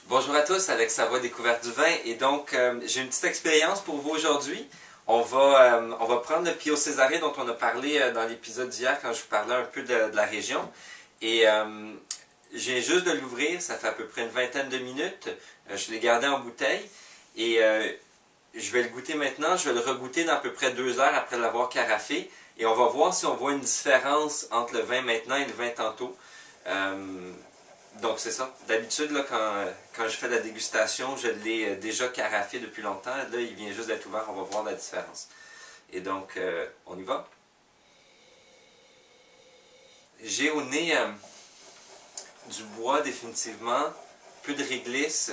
Bonjour à tous, Alex Savoie, Découverte du vin. Et donc, j'ai une petite expérience pour vous aujourd'hui. On va prendre le Pio Cesare dont on a parlé dans l'épisode d'hier quand je vous parlais un peu de la région. Et je viens juste de l'ouvrir, ça fait à peu près une vingtaine de minutes. Je l'ai gardé en bouteille et je vais le goûter maintenant. Je vais le regoûter dans à peu près 2 heures après l'avoir carafé. Et on va voir si on voit une différence entre le vin maintenant et le vin tantôt. Donc c'est ça. D'habitude, quand je fais la dégustation, je l'ai déjà carafé depuis longtemps. Là, il vient juste d'être ouvert. On va voir la différence. Et donc, on y va. J'ai au nez du bois définitivement, peu de réglisse,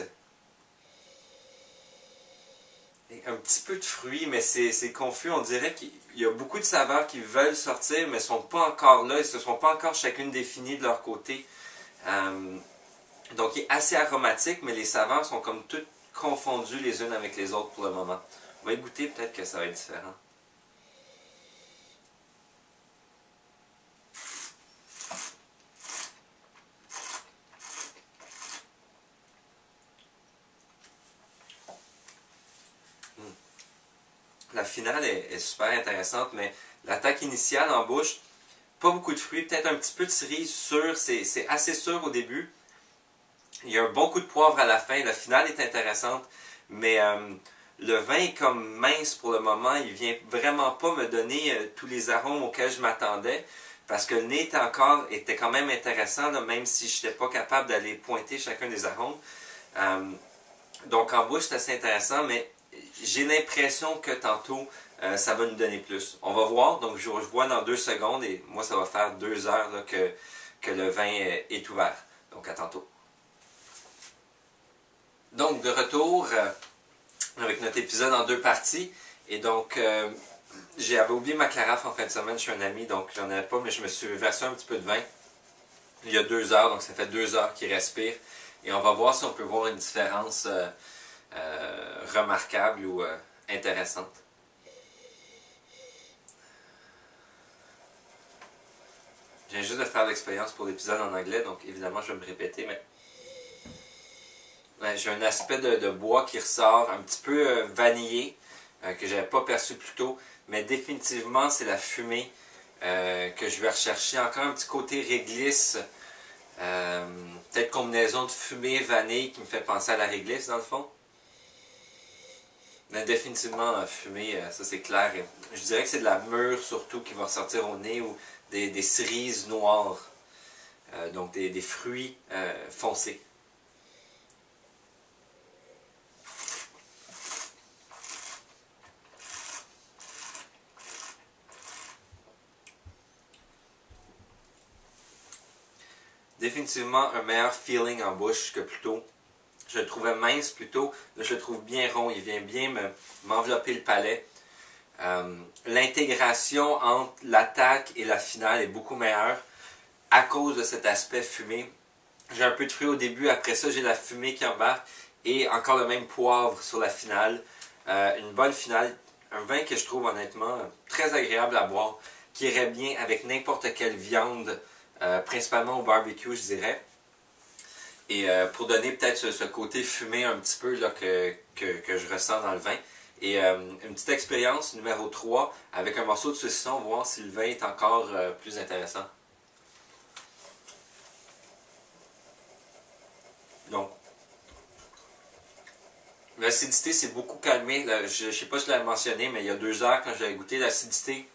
et un petit peu de fruits, mais c'est confus. On dirait qu'il y a beaucoup de saveurs qui veulent sortir, mais ne sont pas encore là. Ils ne se sont pas encore chacune définies de leur côté. Donc il est assez aromatique, mais les saveurs sont comme toutes confondues les unes avec les autres pour le moment. On va y goûter, peut-être que ça va être différent. La finale est super intéressante, mais l'attaque initiale en bouche, pas beaucoup de fruits, peut-être un petit peu de cerise sûre, c'est assez sûr au début. Il y a un bon coup de poivre à la fin, la finale est intéressante, mais le vin est comme mince pour le moment, il vient vraiment pas me donner tous les arômes auxquels je m'attendais, parce que le nez était quand même intéressant, là, même si je n'étais pas capable d'aller pointer chacun des arômes. Donc en bouche c'est assez intéressant, mais j'ai l'impression que tantôt ça va nous donner plus. On va voir, donc je vois dans 2 secondes et moi ça va faire 2 heures là, que le vin est ouvert. Donc à tantôt. Donc de retour avec notre épisode en 2 parties. Et donc j'avais oublié ma carafe en fin de semaine chez un ami, donc j'en avais pas, mais je me suis versé un petit peu de vin il y a 2 heures, donc ça fait 2 heures qu'il respire. Et on va voir si on peut voir une différence remarquable ou intéressante. Je viens juste de faire l'expérience pour l'épisode en anglais, donc évidemment je vais me répéter, mais j'ai un aspect de bois qui ressort, un petit peu vanillé, que je n'avais pas perçu plus tôt, mais définitivement c'est la fumée que je vais rechercher. Encore un petit côté réglisse, peut-être combinaison de fumée, vanille qui me fait penser à la réglisse dans le fond. Mais définitivement fumée, ça c'est clair. Je dirais que c'est de la mûre surtout qui va ressortir au nez ou des cerises noires, donc des fruits foncés. Définitivement un meilleur feeling en bouche que plus tôt. Je le trouvais mince plutôt, là je le trouve bien rond, il vient bien m'envelopper le palais. L'intégration entre l'attaque et la finale est beaucoup meilleure à cause de cet aspect fumé. J'ai un peu de fruits au début, après ça j'ai la fumée qui embarque et encore le même poivre sur la finale. Une bonne finale, un vin que je trouve honnêtement très agréable à boire, qui irait bien avec n'importe quelle viande, principalement au barbecue je dirais. Et pour donner peut-être ce côté fumé un petit peu là, que je ressens dans le vin. Et une petite expérience numéro 3 avec un morceau de saucisson, voir si le vin est encore plus intéressant. Donc, l'acidité s'est beaucoup calmée. Je ne sais pas si je l'avais mentionné, mais il y a 2 heures quand j'avais goûté, l'acidité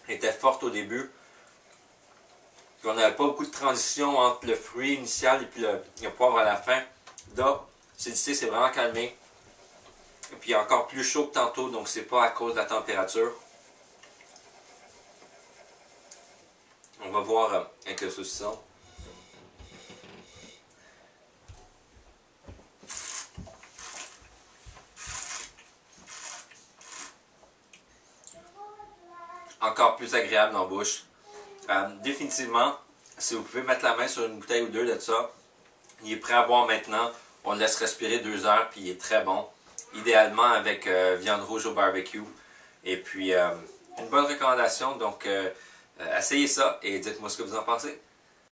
était forte au début. Puis on n'avait pas beaucoup de transition entre le fruit initial et puis le poivre à la fin. Là, l'acidité s'est vraiment calmée. Et puis il est encore plus chaud que tantôt, donc c'est pas à cause de la température. On va voir avec le saucisson. Encore plus agréable en bouche. Définitivement, si vous pouvez mettre la main sur une bouteille ou 2 de ça, il est prêt à boire maintenant. On le laisse respirer 2 heures, puis il est très bon. Idéalement avec viande rouge au barbecue. Et puis, une bonne recommandation. Donc, essayez ça et dites-moi ce que vous en pensez.